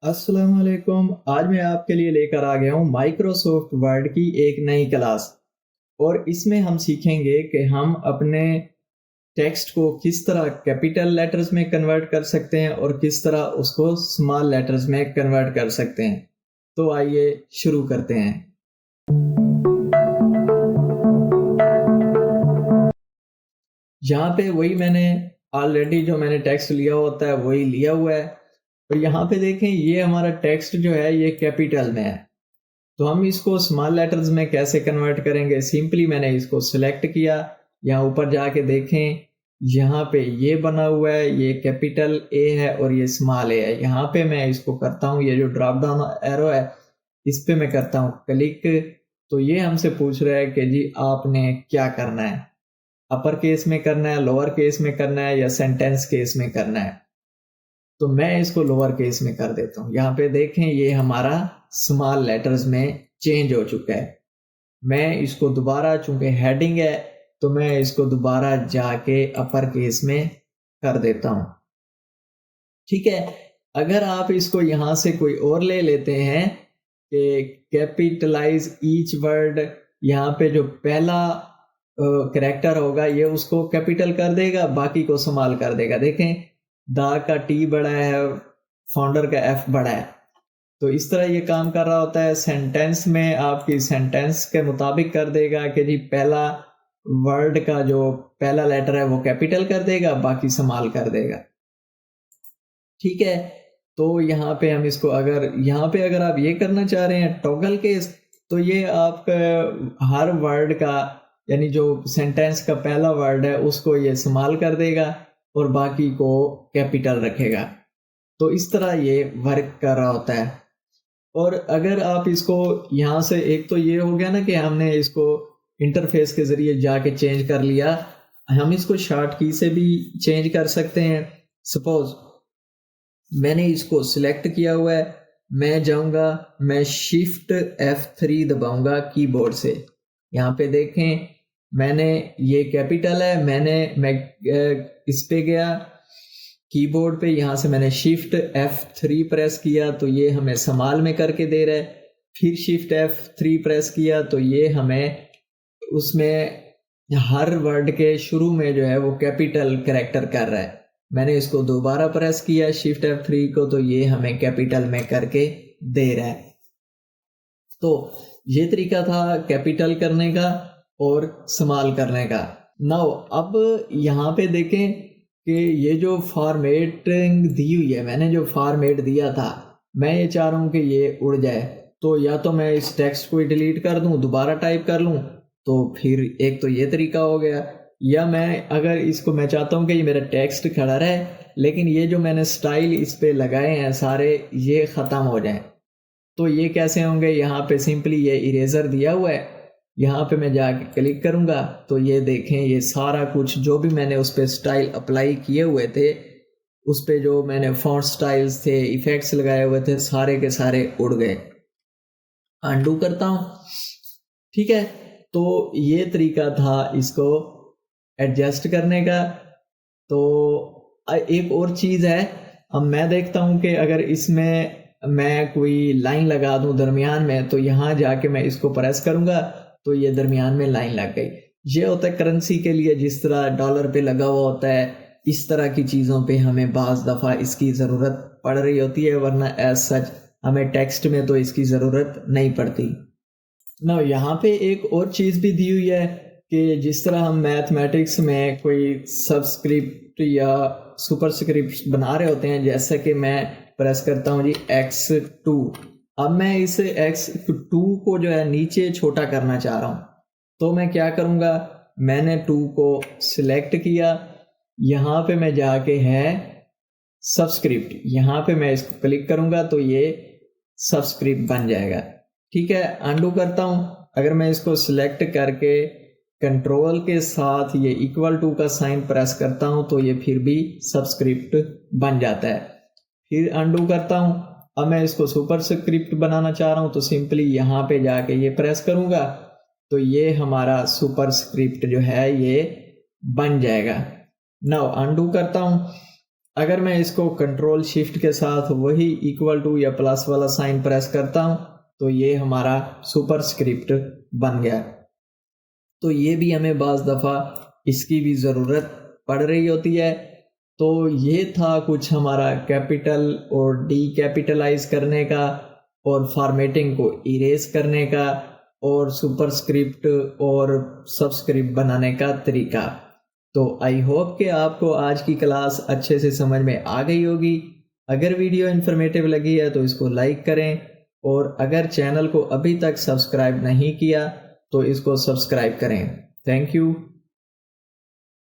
अस्सलाम वालेकुम। आज मैं आपके लिए लेकर आ गया हूँ माइक्रोसॉफ्ट वर्ड की एक नई क्लास। और इसमें हम सीखेंगे कि हम अपने टेक्स्ट को किस तरह कैपिटल लेटर्स में कन्वर्ट कर सकते हैं और किस तरह उसको स्मॉल लेटर्स में कन्वर्ट कर सकते हैं। तो आइए शुरू करते हैं। यहाँ पे वही मैंने ऑलरेडी जो मैंने टेक्स्ट लिया होता है वही लिया हुआ है। और यहाँ पे देखें, ये हमारा टेक्स्ट जो है ये कैपिटल में है। तो हम इसको स्मॉल लेटर्स में कैसे कन्वर्ट करेंगे? सिंपली मैंने इसको सिलेक्ट किया, यहाँ ऊपर जाके देखें, यहाँ पे ये बना हुआ है, ये कैपिटल ए है और ये स्मॉल ए है। यहाँ पे मैं इसको करता हूँ, ये जो ड्रॉप डाउन एरो है इस पे मैं करता हूँ क्लिक। तो ये हमसे पूछ रहा है कि जी आपने क्या करना है, अपर केस में करना है, लोअर केस में करना है या सेंटेंस केस में करना है। तो मैं इसको लोअर केस में कर देता हूँ। यहाँ पे देखें, ये हमारा स्मॉल लेटर्स में चेंज हो चुका है। मैं इसको दोबारा, चूंकि हेडिंग है तो मैं इसको दोबारा जाके अपर केस में कर देता हूँ। ठीक है। अगर आप इसको यहां से कोई और ले लेते हैं कि कैपिटलाइज ईच वर्ड, यहाँ पे जो पहला करेक्टर होगा ये उसको कैपिटल कर देगा, बाकी को स्मॉल कर देगा। देखें, दा का टी बड़ा है, फाउंडर का एफ बड़ा है। तो इस तरह ये काम कर रहा होता है। सेंटेंस में आपकी सेंटेंस के मुताबिक कर देगा कि जी पहला वर्ड का जो पहला लेटर है वो कैपिटल कर देगा, बाकी स्मॉल कर देगा। ठीक है। तो यहाँ पे हम इसको, अगर आप ये करना चाह रहे हैं टॉगल केस, तो ये आपका हर वर्ड का, यानी जो सेंटेंस का पहला वर्ड है उसको ये स्मॉल कर देगा और बाकी को कैपिटल रखेगा। तो इस तरह ये वर्क कर रहा होता है। और अगर आप इसको यहाँ से, एक तो ये हो गया ना कि हमने इसको इंटरफेस के जरिए जाके चेंज कर लिया, हम इसको शॉर्ट की से भी चेंज कर सकते हैं। सपोज मैंने इसको सिलेक्ट किया हुआ है, मैं जाऊंगा, मैं शिफ्ट F3 दबाऊंगा कीबोर्ड से। यहाँ पे देखें, मैंने, ये कैपिटल है, मैं इस पे गया कीबोर्ड पे, यहाँ से मैंने शिफ्ट F3 प्रेस किया तो ये हमें स्मॉल में करके दे रहा है। फिर शिफ्ट F3 प्रेस किया तो ये हमें उसमें हर वर्ड के शुरू में जो है वो कैपिटल कैरेक्टर कर रहा है। मैंने इसको दोबारा प्रेस किया शिफ्ट F3 को तो ये हमें कैपिटल में करके दे रहा है। तो ये तरीका था कैपिटल करने का और स्मॉल करने का। नाउ अब यहाँ पे देखें कि ये जो फॉर्मेटिंग दी हुई है, मैंने जो फॉर्मेट दिया था, मैं ये चाह रहा हूँ कि ये उड़ जाए। तो या तो मैं इस टेक्स्ट को डिलीट कर दूं, दोबारा टाइप कर लूं, तो फिर एक तो ये तरीका हो गया। या मैं अगर इसको, मैं चाहता हूँ कि ये मेरा टेक्स्ट खड़ा रहे लेकिन ये जो मैंने स्टाइल इस पे लगाए हैं सारे ये ख़त्म हो जाएं। तो ये कैसे होंगे? यहाँ पे सिंपली ये इरेजर दिया हुआ है, यहाँ पे मैं जाके क्लिक करूँगा तो ये देखें, ये सारा कुछ जो भी मैंने उस पर स्टाइल अप्लाई किए हुए थे, उस पे जो मैंने फॉन्ट स्टाइल्स थे, इफेक्ट्स लगाए हुए थे, सारे के सारे उड़ गए। अंडू करता हूँ। ठीक है। तो ये तरीका था इसको एडजस्ट करने का। तो एक और चीज़ है, अब मैं देखता हूँ कि अगर इसमें मैं कोई लाइन लगा दूं दरमियान में, तो यहाँ जाके मैं इसको प्रेस करूँगा तो ये दरमियान में लाइन लग गई। ये होता है करेंसी के लिए, जिस तरह डॉलर पे लगा हुआ होता है, इस तरह की चीज़ों पे हमें बाज़ दफ़ा इसकी ज़रूरत पड़ रही होती है, वरना एज सच हमें टेक्स्ट में तो इसकी ज़रूरत नहीं पड़ती ना। यहाँ पे एक और चीज़ भी दी हुई है कि जिस तरह हम मैथमेटिक्स में कोई सबस्क्रिप्ट या सुपरस्क्रिप्ट बना रहे होते हैं, जैसे कि मैं प्रेस करता हूँ जी x2। अब मैं इस x2 को जो है नीचे छोटा करना चाह रहा हूँ, तो मैं क्या करूँगा, मैंने 2 को सिलेक्ट किया, यहाँ पे मैं जाके है सबस्क्रिप्ट, यहाँ पे मैं इसको क्लिक करूँगा तो ये सबस्क्रिप्ट बन जाएगा। ठीक है। अंडू करता हूँ। अगर मैं इसको सिलेक्ट करके कंट्रोल के साथ ये इक्वल टू का साइन प्रेस करता हूँ तो ये फिर भी सबस्क्रिप्ट बन जाता है। फिर अंडू करता हूँ। अब मैं इसको सुपर स्क्रिप्ट बनाना चाह रहा हूँ तो सिंपली यहाँ पे जाके ये प्रेस करूँगा तो ये हमारा सुपर स्क्रिप्ट जो है ये बन जाएगा। नाउ अंडू करता हूँ। اگر میں اس کو کنٹرول شفٹ کے ساتھ وہی ایکول ٹو یا پلس والا سائن پریس کرتا ہوں تو یہ ہمارا سپر اسکرپٹ بن گیا. تو یہ بھی ہمیں بعض دفعہ اس کی بھی ضرورت پڑ رہی ہوتی ہے. تو یہ تھا کچھ ہمارا کیپٹل اور ڈی کیپٹلائز کرنے کا اور فارمیٹنگ کو ایریز کرنے کا اور سپر اسکرپٹ اور سب اسکرپٹ بنانے کا طریقہ. تو آئی ہوپ کہ آپ کو آج کی کلاس اچھے سے سمجھ میں آ گئی ہوگی. اگر ویڈیو انفارمیٹیو لگی ہے تو اس کو لائک کریں، اور اگر چینل کو ابھی تک سبسکرائب نہیں کیا تو اس کو سبسکرائب کریں. Thank you.